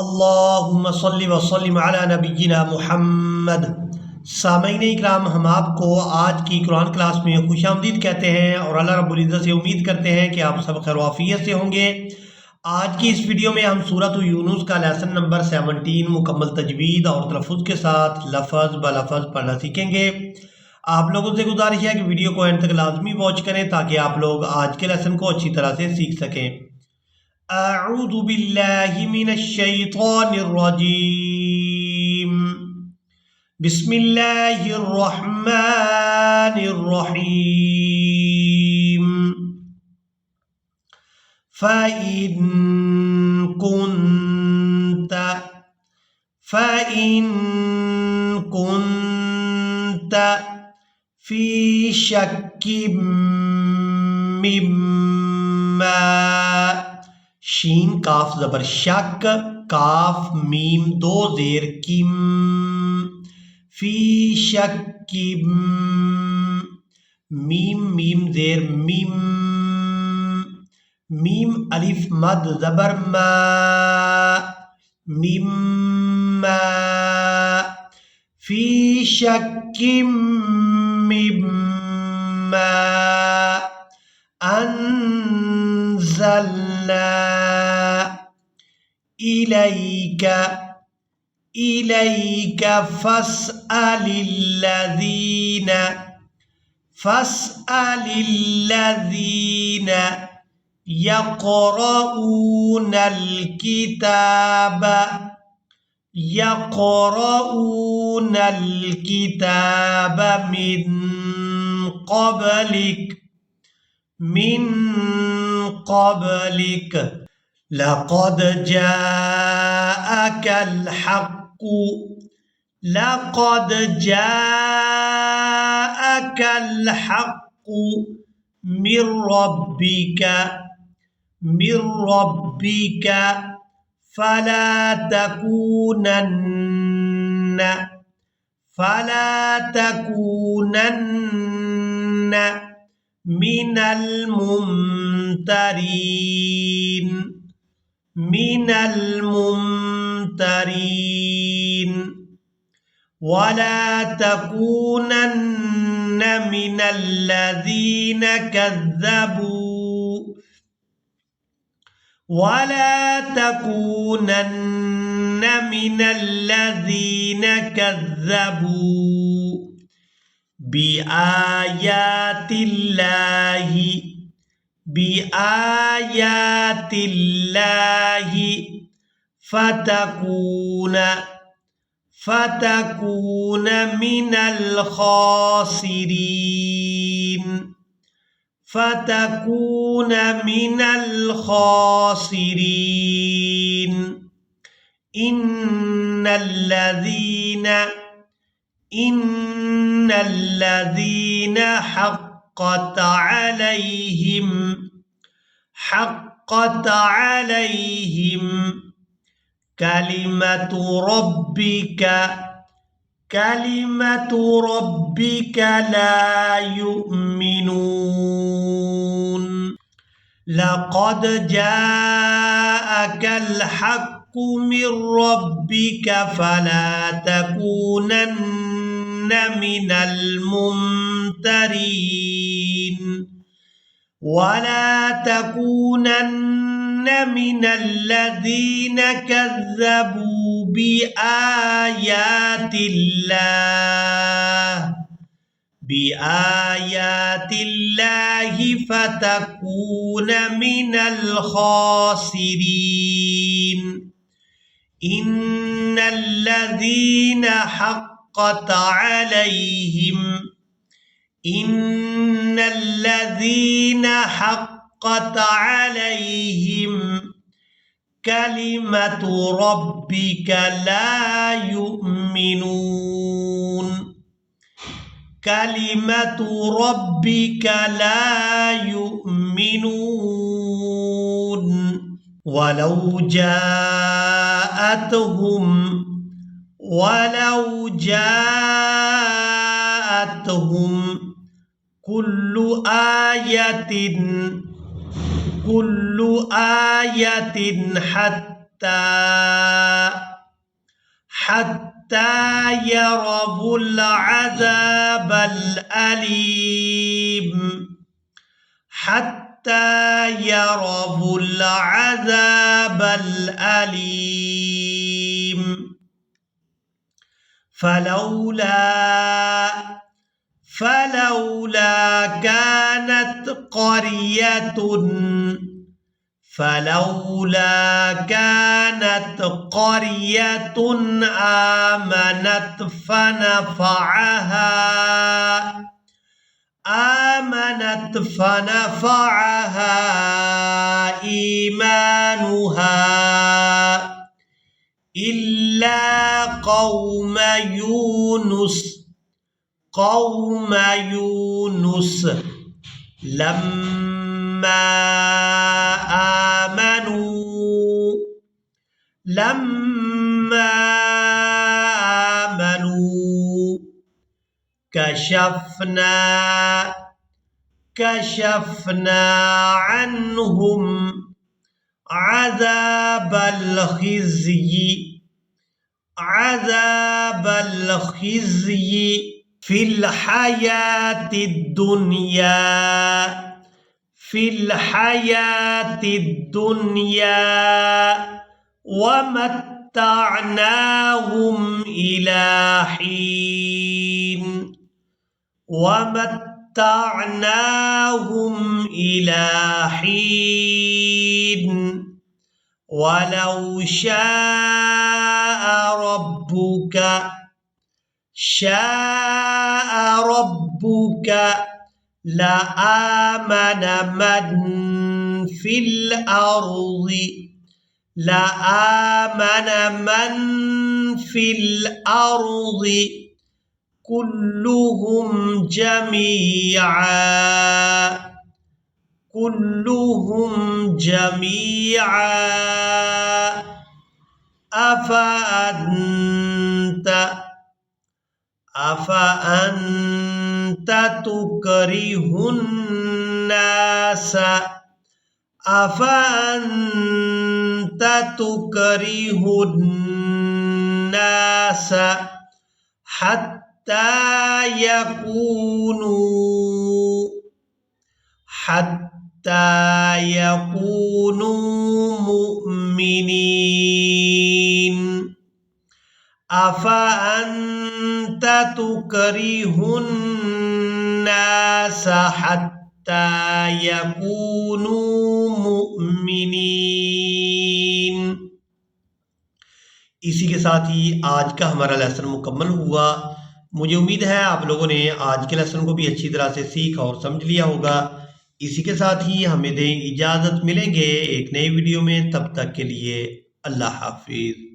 अल्लाहुम्मा सल्लि व सल्लिम अला नबिय्यिना मुहम्मद। सामईन इकराम, हम आपको आज की कुरान क्लास में खुशामदीद कहते हैं और अल्लाह रब्बुल इज़्ज़त से उम्मीद करते हैं कि आप सब खैर वाफियत से होंगे। आज की इस वीडियो में हम सूरत यूनुस का लेसन नंबर 17 मुकम्मल तजवीद और तलफ़ुज़ के साथ लफ़ज़ ब लफ़ज़ पढ़ना सीखेंगे। आप लोगों से गुजारिश है कि वीडियो को एंड तक लाजमी वॉच करें ताकि आप लोग आज के लेसन को अच्छी तरह से सीख सकें। अऊज़ु बिल्लाहि मिनश शैतानिर रजीम। बिस्मिल्लाहिर रहमानिर रहीम। फ़इन कुन्त फ़ी शक्किम मिम्मा, शीन काफ ज़बर शक, काफ मीम दो ज़ेर किम, फ़ी शक्किम, मीम मीम ज़ेर मिम, मीम अलिफ मद ज़बर मा, मिम्मा, फ़ी शक्किम मिम्मा अंज़लना इलैका फ़स्अलिल्लज़ीना यक़रऊनल किताब मिन क़ब्लिक लक़द जाअकल हक़्क़ु मिर रब्बिका फ़ला तकूनन्न मिनल मुमतरीन वला तकूनन्न मिनल्लज़ीना कज़्ज़बू बिआयातिल्लाहि फ़तकून मिनल ख़ासिरीन। इन्नल्लज़ीना हक़्क़त अलैहिम कलिमतु रब्बिका ला युमिनून। लक़द जाअकल हक़्क़ु मिर रब्बिका फ़ला तकूनन्न मिनल मुमतरीन वला तकूनन्न मिनल्लज़ीना कज़्ज़बू बिआयातिल्लाहि फ़तकून मिनल ख़ासिरीन। इन्नल्लज़ीना हक़्क़त अलैहिम कलिमतु रब्बिका ला युमिनून। वलौ जाअतहुम कुल्लु आयतिन حتى يروا العذاب الأليم حتى يروا العذاب الأليم فلولا كانت قرية آمنت فنفعها إيمانها إلا قوم يونس لما آمنوا كشفنا عنهم عذاب الخزي في الحياة الدنيا ومتعناهم إلى حين ولو شاء ربك لآمن من في الأرض كلهم جميعا أفأنت تكره الناس حتى يكونوا مؤمنين أفأنت تكره الناس حتى يكونوا مؤمنين। इसी के साथ ही आज का हमारा लेसन मुकम्मल हुआ। मुझे उम्मीद है आप लोगों ने आज के लेसन को भी अच्छी तरह से सीख और समझ लिया होगा। इसी के साथ ही हमें दें इजाज़त, मिलेंगे एक नई वीडियो में, तब तक के लिए अल्लाह हाफिज़।